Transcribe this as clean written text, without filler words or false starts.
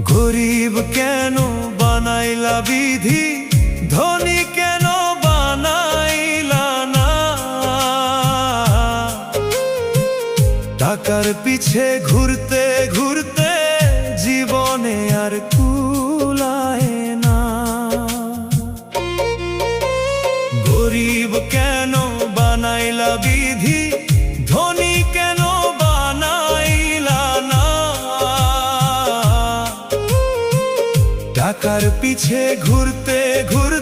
গরিব কেন বানাইলা বিধি, ধনী কেন বানাইলা না। টাকার পিছে ঘুরতে ঘুরতে জীবনে আর কুলায় না। গরিব কেন বানাইলা বিধি, ধনী কেন বানাইলা না। টাকার পিছে ঘুরতে ঘুরতে